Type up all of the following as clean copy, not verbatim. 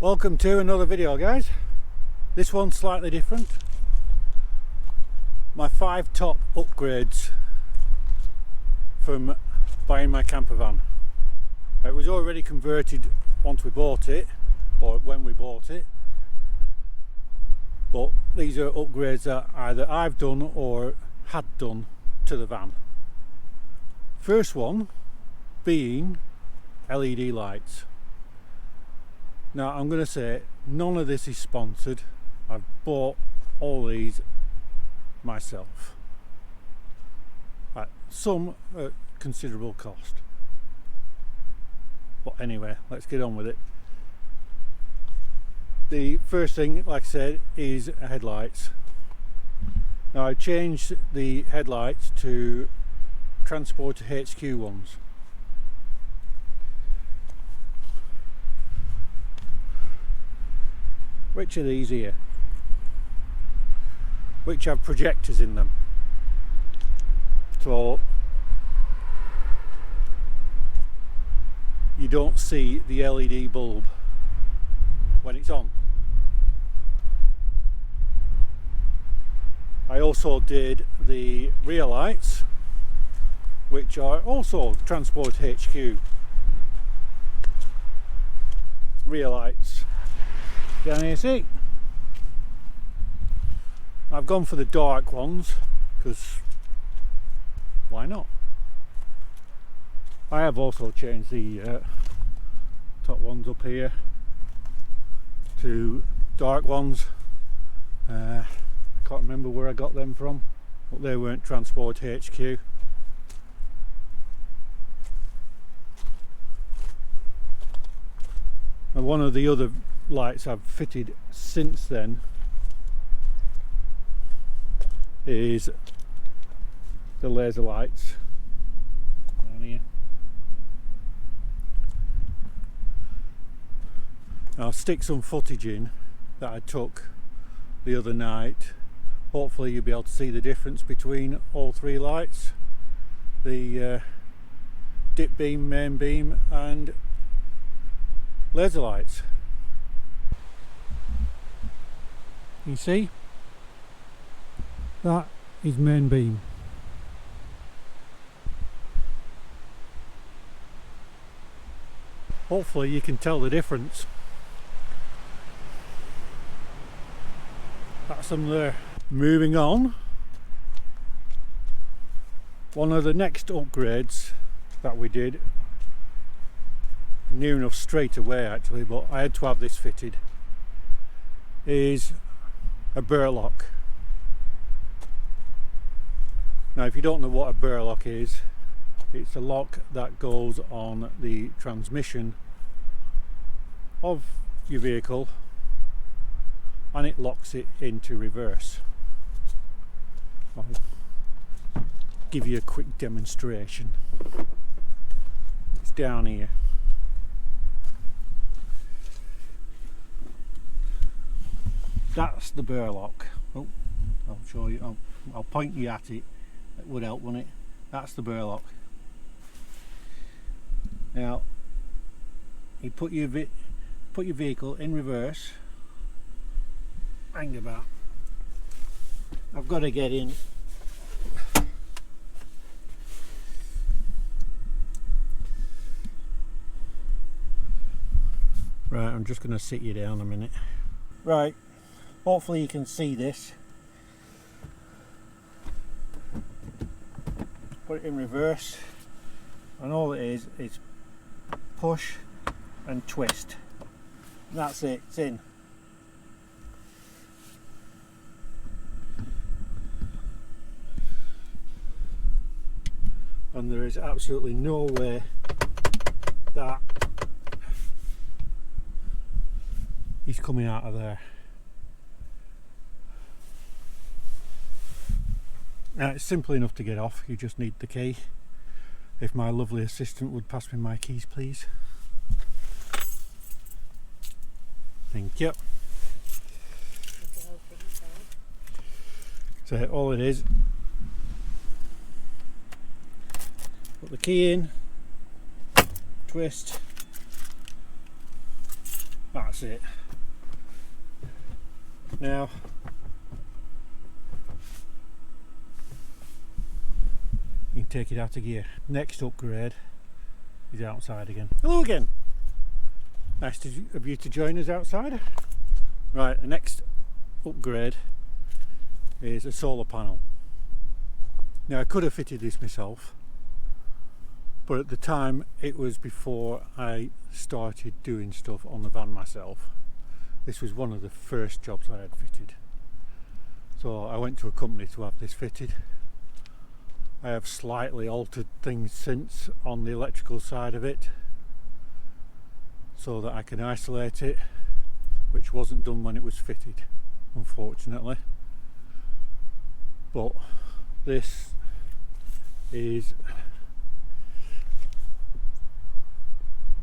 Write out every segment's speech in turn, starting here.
Welcome to another video, guys. This one's slightly different. My 5 top upgrades from buying my camper van. It was already converted once we bought it, or when we bought it, but these are upgrades that either I've done or had done to the van. First one being LED lights. Now I'm going to say none of this is sponsored. I've bought all these myself at some considerable cost. But anyway, let's get on with it. The first thing, like I said, is headlights. Now I changed the headlights to Transporter HQ ones. Which are these here? Which have projectors in them. So you don't see the LED bulb when it's on. I also did the rear lights, which are also Transport HQ rear lights. Down here, see? I've gone for the dark ones because why not? I have also changed the top ones up here to dark ones. I can't remember where I got them from, but they weren't Transport HQ. And one of the other lights I've fitted since then is the laser lights down here. I'll stick some footage in that I took the other night. Hopefully you'll be able to see the difference between all 3 lights, the dip beam, main beam and laser lights. You see, that is main beam. Hopefully you can tell the difference. That's them there. Moving on, one of the next upgrades that we did, near enough straight away actually, but I had to have this fitted, is a burlock. Now if you don't know what a burlock is, it's a lock that goes on the transmission of your vehicle and it locks it into reverse. I'll give you a quick demonstration. It's down here. That's the burlock. Oh, I'll show you. I'll point you at it. It would help, wouldn't it? That's the burlock. Now, you put your vehicle in reverse. Hang about. I've got to get in. Right, I'm just going to sit you down a minute. Right. Hopefully you can see this. Put it in reverse and all it is push and twist. And that's it, it's in. And there is absolutely no way that he's coming out of there. Now it's simple enough to get off, you just need the key. If my lovely assistant would pass me my keys, please. Thank you. So all it is, put the key in, twist, That's it. Now you can take it out of gear. Next upgrade is outside again. Hello again. Nice of you to join us outside. Right, the next upgrade is a solar panel. Now I could have fitted this myself, but at the time it was before I started doing stuff on the van myself. This was one of the first jobs I had fitted. So I went to a company to have this fitted. I have slightly altered things since on the electrical side of it so that I can isolate it, which wasn't done when it was fitted, unfortunately. But this is,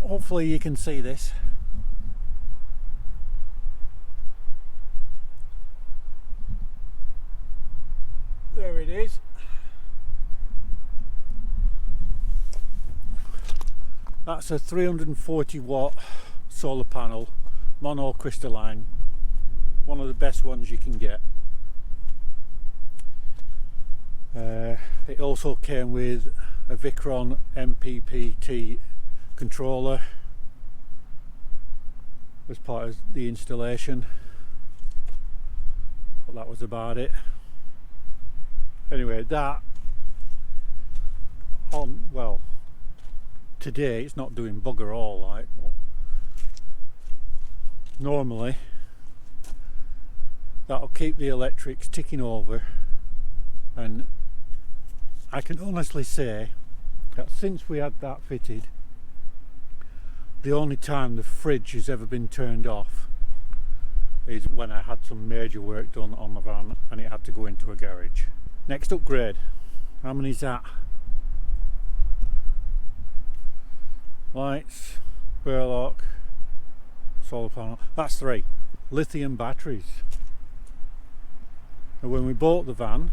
hopefully you can see this. There it is. That's a 340 watt solar panel, monocrystalline, one of the best ones you can get. It also came with a Victron MPPT controller as part of the installation, but that was about it. Anyway, that on, well, today it's not doing bugger all, like, but normally that'll keep the electrics ticking over. And I can honestly say that since we had that fitted, the only time the fridge has ever been turned off is when I had some major work done on the van and it had to go into a garage. Next upgrade, how many is that? Lights, burlock, solar panel, that's 3. Lithium batteries. Now when we bought the van,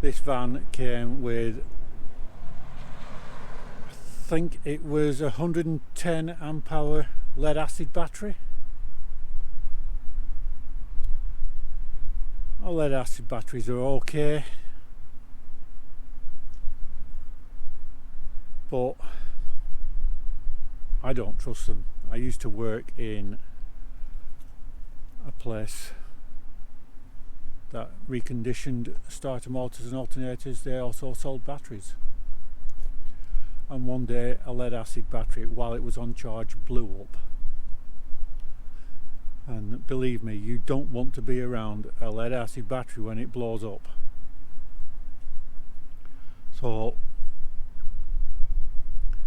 this van came with, I think it was 110 amp hour lead acid battery. Our lead acid batteries are okay, but I don't trust them. I used to work in a place that reconditioned starter motors and alternators. They also sold batteries, and one day a lead acid battery, while it was on charge, blew up. And believe me, you don't want to be around a lead acid battery when it blows up. So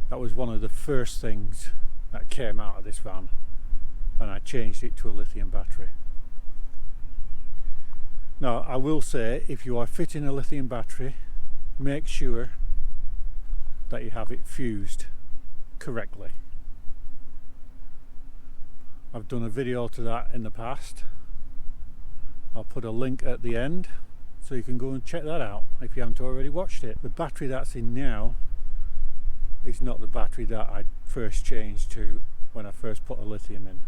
that was one of the first things that came out of this van, and I changed it to a lithium battery. Now I will say, if you are fitting a lithium battery, make sure that you have it fused correctly. I've done a video to that in the past. I'll put a link at the end so you can go and check that out if you haven't already watched it. The battery that's in now is not the battery that I first changed to when I first put a lithium in.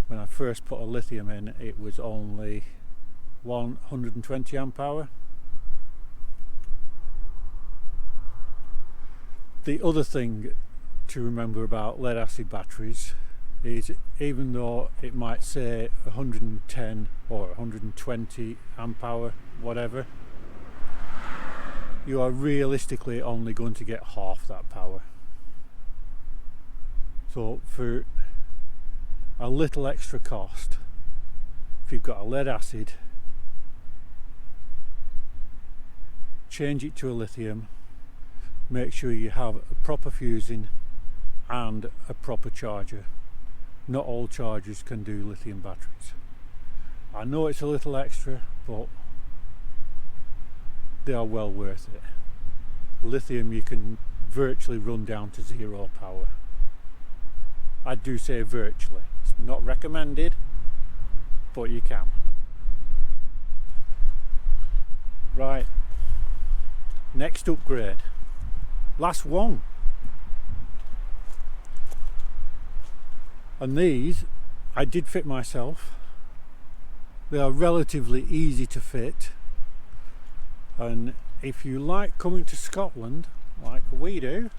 When I first put a lithium in, it was only 120 amp hour. The other thing to remember about lead acid batteries is, even though it might say 110 or 120 amp hour, whatever, you are realistically only going to get half that power. So for a little extra cost, if you've got a lead acid, change it to a lithium. Make sure you have a proper fusing and a proper charger. Not all chargers can do lithium batteries. I know it's a little extra, but they are well worth it. Lithium you can virtually run down to 0 power. I do say virtually. It's not recommended, but you can. Right, next upgrade. Last one. And these I did fit myself. They are relatively easy to fit, and if you like coming to Scotland like we do,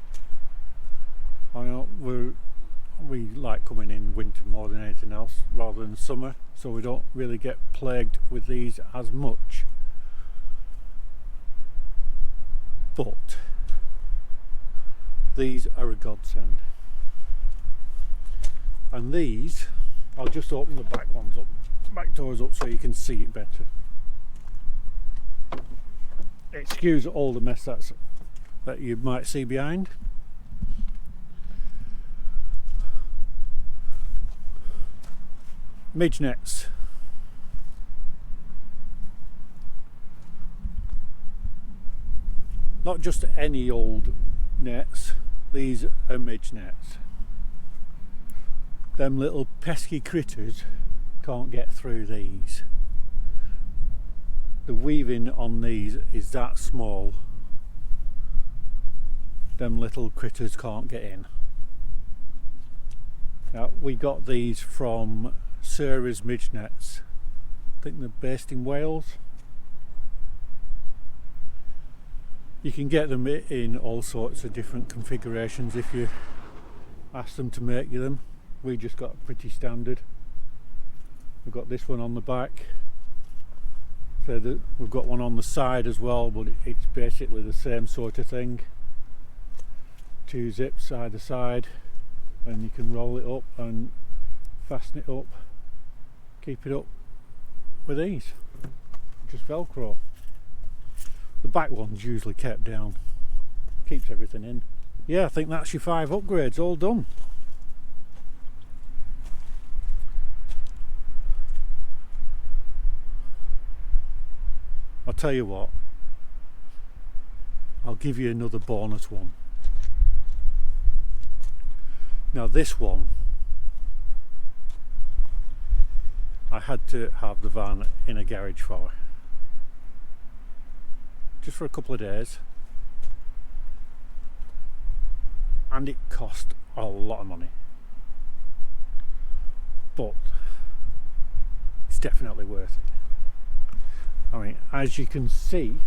I know we like coming in winter more than anything else rather than summer, so we don't really get plagued with these as much. But these are a godsend. And these, I'll just open the back ones up, back doors up so you can see it better. Excuse all the mess that you might see behind. Midge nets. Not just any old nets, these are midge nets. Them little pesky critters can't get through these. The weaving on these is that small, them little critters can't get in. Now, we got these from Sarah's Midge Nets. I think they're based in Wales. You can get them in all sorts of different configurations if you ask them to make you them. We just got pretty standard. We've got this one on the back. So we've got one on the side as well, but it's basically the same sort of thing. 2 zips side to side, and you can roll it up and fasten it up, keep it up with ease. Just Velcro. The back one's usually kept down, keeps everything in. Yeah, I think that's your 5 upgrades all done. I'll tell you what, I'll give you another bonus one. Now this one, I had to have the van in a garage for, just for a couple of days, and it cost a lot of money, but it's definitely worth it. I mean, as you can see,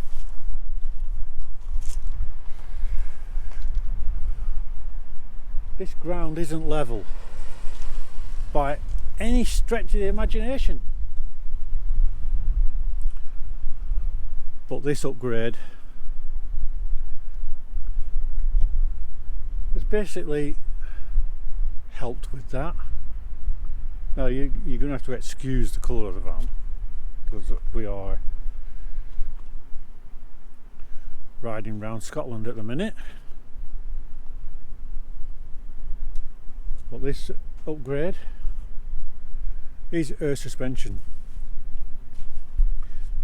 this ground isn't level by any stretch of the imagination. But this upgrade has basically helped with that. Now you're going to have to excuse the colour of the van, because we are riding around Scotland at the minute. But this upgrade is air suspension.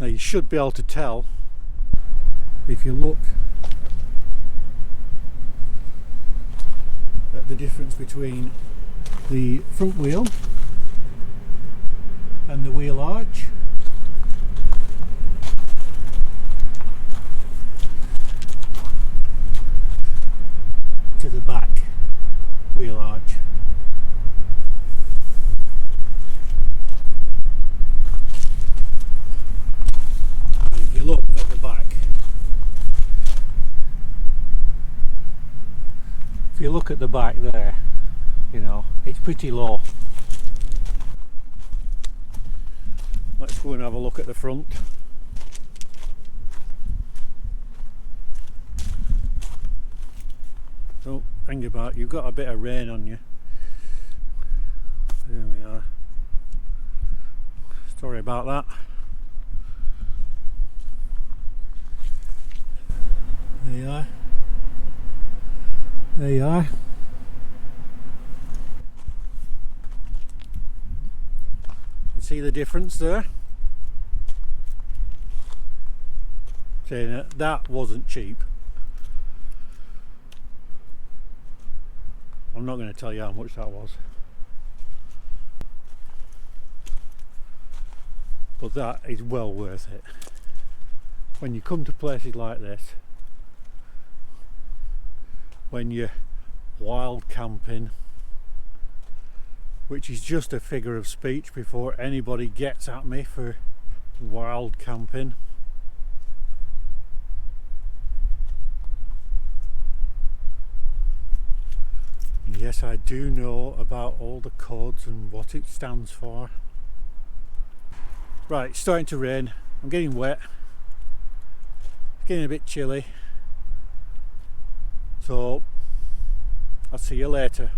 Now you should be able to tell if you look at the difference between the front wheel and the wheel arch. To the back wheel arch. If you look at the back, there, you know, it's pretty low. Let's go and have a look at the front. Oh, hang about, you've got a bit of rain on you. There we are. Sorry about that. There you are. There you are. You see the difference there? Saying that wasn't cheap. I'm not going to tell you how much that was, but that is well worth it. When you come to places like this, when you're wild camping, which is just a figure of speech before anybody gets at me for wild camping. Yes, I do know about all the codes and what it stands for. Right, it's starting to rain. I'm getting wet. It's getting a bit chilly. So, I'll see you later.